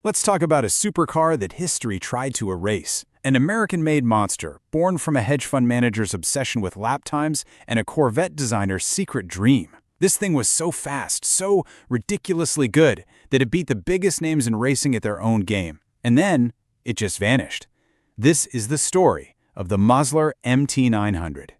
Let's talk about a supercar that history tried to erase. An American-made monster, born from a hedge fund manager's obsession with lap times and a Corvette designer's secret dream. This thing was so fast, so ridiculously good, that it beat the biggest names in racing at their own game. And then, it just vanished. This is the story of the Mosler MT900.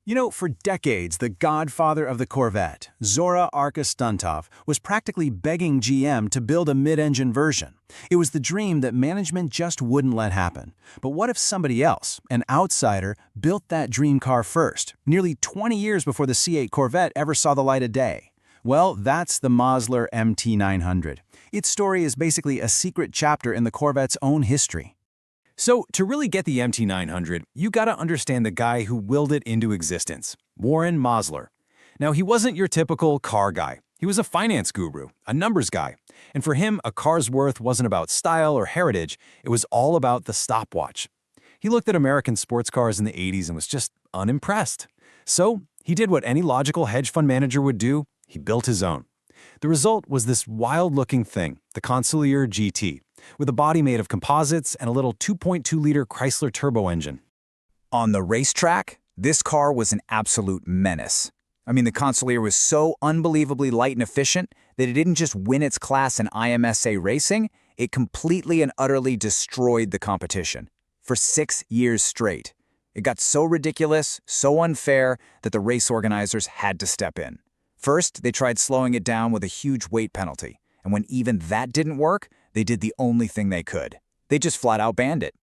You know, for decades, the godfather of the Corvette, Zora Arkus-Duntov, was practically begging GM to build a mid-engine version. It was the dream that management just wouldn't let happen. But what if somebody else, an outsider, built that dream car first, nearly 20 years before the C8 Corvette ever saw the light of day? Well, that's the Mosler MT900. Its story is basically a secret chapter in the Corvette's own history. So, to really get the MT900, you gotta understand the guy who willed it into existence, Warren Mosler. Now, he wasn't your typical car guy. He was a finance guru, a numbers guy. And for him, a car's worth wasn't about style or heritage, it was all about the stopwatch. He looked at American sports cars in the 80s and was just unimpressed. So, he did what any logical hedge fund manager would do. He built his own. The result was this wild-looking thing, the Consigliere GT, with a body made of composites and a little 2.2-liter Chrysler turbo engine. On the racetrack, this car was an absolute menace. I mean, the Consigliere was so unbelievably light and efficient that it didn't just win its class in IMSA racing, it completely and utterly destroyed the competition. For 6 years straight. It got so ridiculous, so unfair, that the race organizers had to step in. First, they tried slowing it down with a huge weight penalty, and when even that didn't work, they did the only thing they could. They just flat out banned it.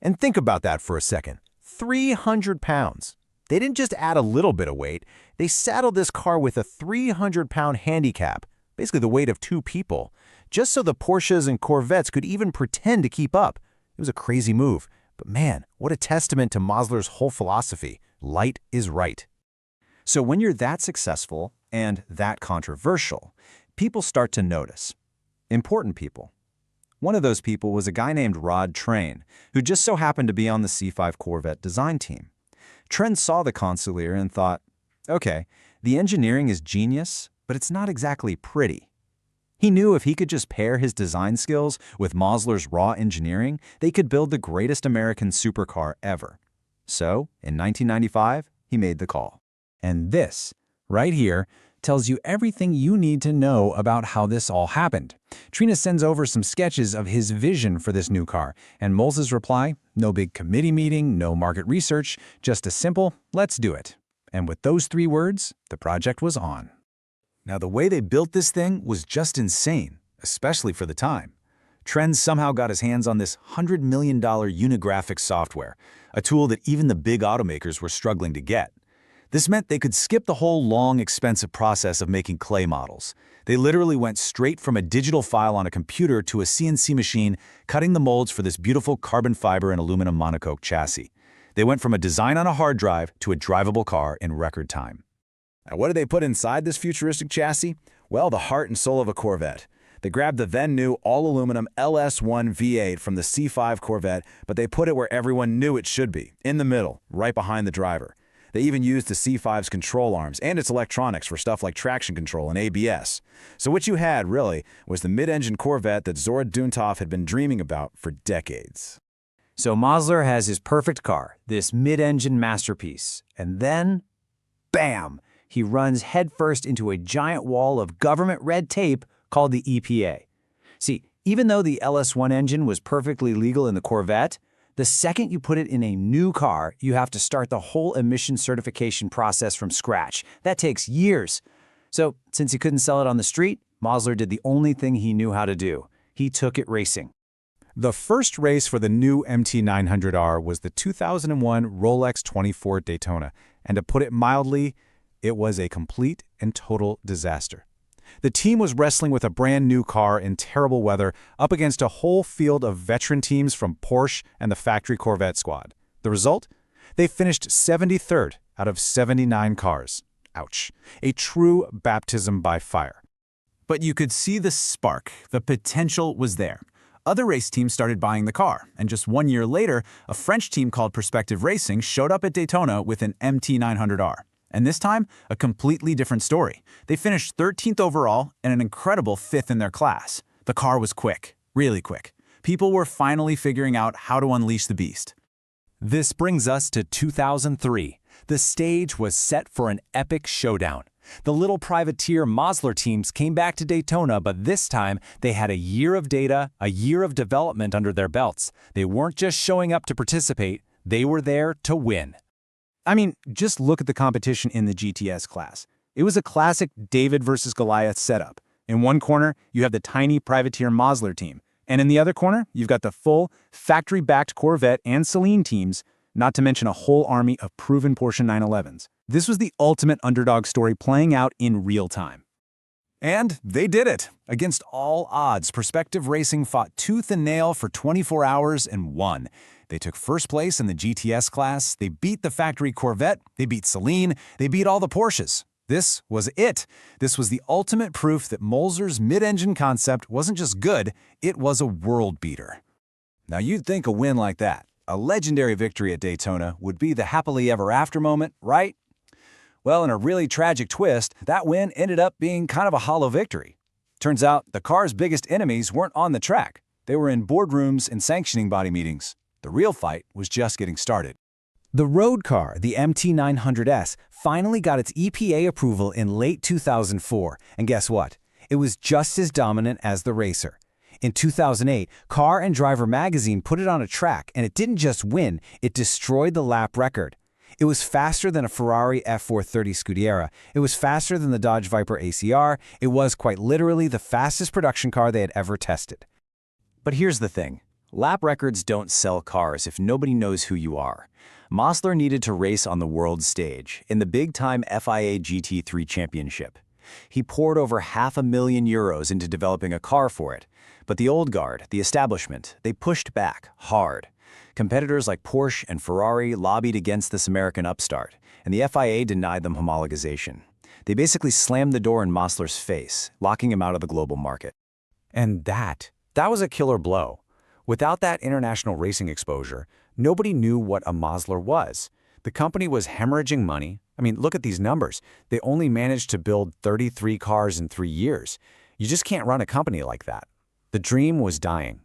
And think about that for a second. 300 pounds. They didn't just add a little bit of weight, they saddled this car with a 300-pound handicap, basically the weight of 2 people, just so the Porsches and Corvettes could even pretend to keep up. It was a crazy move, but man, what a testament to Mosler's whole philosophy. Light is right. So when you're that successful and that controversial, people start to notice. Important people. One of those people was a guy named Rod Train, who just so happened to be on the C5 Corvette design team. Train saw the Consigliere and thought, okay, the engineering is genius, but it's not exactly pretty. He knew if he could just pair his design skills with Mosler's raw engineering, they could build the greatest American supercar ever. So, in 1995, he made the call. And this, right here, tells you everything you need to know about how this all happened. Trina sends over some sketches of his vision for this new car, and Molz's reply, no big committee meeting, no market research, just a simple, let's do it. And with those 3 words, the project was on. Now, the way they built this thing was just insane, especially for the time. Trend somehow got his hands on this $100 million unigraphics software, a tool that even the big automakers were struggling to get. This meant they could skip the whole long, expensive process of making clay models. They literally went straight from a digital file on a computer to a CNC machine, cutting the molds for this beautiful carbon fiber and aluminum monocoque chassis. They went from a design on a hard drive to a drivable car in record time. Now, what did they put inside this futuristic chassis? Well, the heart and soul of a Corvette. They grabbed the then-new all-aluminum LS1 V8 from the C5 Corvette, but they put it where everyone knew it should be, in the middle, right behind the driver. They even used the C5's control arms and its electronics for stuff like traction control and ABS. So what you had, really, was the mid-engine Corvette that Zora Duntov had been dreaming about for decades. So Mosler has his perfect car, this mid-engine masterpiece, and then, bam! He runs headfirst into a giant wall of government red tape called the EPA. See, even though the LS1 engine was perfectly legal in the Corvette, the second you put it in a new car, you have to start the whole emission certification process from scratch. That takes years. So, since he couldn't sell it on the street, Mosler did the only thing he knew how to do. He took it racing. The first race for the new MT900R was the 2001 Rolex 24 Daytona, and to put it mildly, it was a complete and total disaster. The team was wrestling with a brand new car in terrible weather up against a whole field of veteran teams from Porsche and the factory Corvette squad. The result? They finished 73rd out of 79 cars. Ouch. A true baptism by fire. But you could see the spark. The potential was there. Other race teams started buying the car, and just 1 year later, a French team called Perspective Racing showed up at Daytona with an MT900R. And this time, a completely different story. They finished 13th overall and an incredible 5th in their class. The car was quick, Really quick. People were finally figuring out how to unleash the beast. This brings us to 2003. The stage was set for an epic showdown. The little privateer Mosler teams came back to Daytona, but this time they had a year of data, a year of development under their belts. They weren't just showing up to participate, they were there to win. I mean, just look at the competition in the GTS class. It was a classic David versus Goliath setup. In one corner, you have the tiny privateer Mosler team, and in the other corner, you've got the full, factory-backed Corvette and Celine teams, not to mention a whole army of proven Porsche 911s. This was the ultimate underdog story playing out in real time. And they did it. Against all odds, Perspective Racing fought tooth and nail for 24 hours and won. They took first place in the GTS class, they beat the factory Corvette, they beat Celine, they beat all the Porsches. This was it. This was the ultimate proof that Mosler's mid-engine concept wasn't just good, it was a world beater. Now you'd think a win like that, a legendary victory at Daytona, would be the happily ever after moment, right? Well, in a really tragic twist, that win ended up being kind of a hollow victory. Turns out the car's biggest enemies weren't on the track. They were in boardrooms and sanctioning body meetings. The real fight was just getting started. The road car, the MT900S, finally got its EPA approval in late 2004, and guess what? It was just as dominant as the racer. In 2008, Car and Driver magazine put it on a track, and it didn't just win, it destroyed the lap record. It was faster than a Ferrari F430 Scuderia, it was faster than the Dodge Viper ACR, it was quite literally the fastest production car they had ever tested. But here's the thing. Lap records don't sell cars if nobody knows who you are. Mosler needed to race on the world stage in the big-time FIA GT3 Championship. He poured over €500,000 into developing a car for it. But the old guard, the establishment, they pushed back hard. Competitors like Porsche and Ferrari lobbied against this American upstart, and the FIA denied them homologization. They basically slammed the door in Mosler's face, locking him out of the global market. And that was a killer blow. Without that international racing exposure, nobody knew what a Mosler was. The company was hemorrhaging money. I mean, look at these numbers. They only managed to build 33 cars in 3 years. You just can't run a company like that. The dream was dying.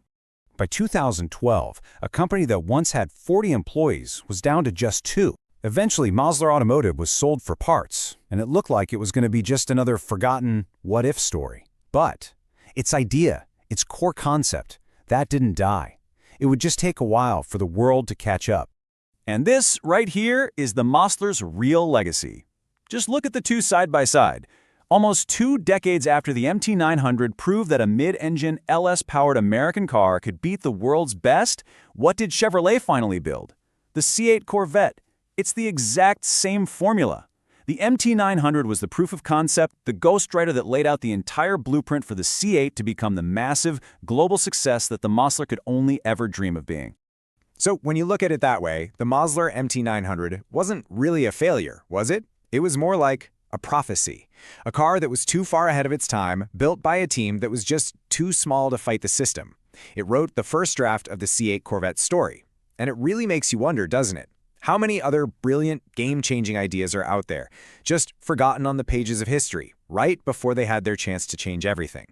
By 2012, a company that once had 40 employees was down to just 2. Eventually, Mosler Automotive was sold for parts, and it looked like it was going to be just another forgotten what-if story. But its idea, its core concept, that didn't die. It would just take a while for the world to catch up. And this right here is the Mosler's real legacy. Just look at the two side by side. Almost 2 decades after the MT900 proved that a mid-engine LS-powered American car could beat the world's best, what did Chevrolet finally build? The C8 Corvette. It's the exact same formula. The MT900 was the proof of concept, the ghostwriter that laid out the entire blueprint for the C8 to become the massive, global success that the Mosler could only ever dream of being. So when you look at it that way, the Mosler MT900 wasn't really a failure, was it? It was more like a prophecy. A car that was too far ahead of its time, built by a team that was just too small to fight the system. It wrote the first draft of the C8 Corvette story. And it really makes you wonder, doesn't it? How many other brilliant, game-changing ideas are out there, just forgotten on the pages of history, right before they had their chance to change everything?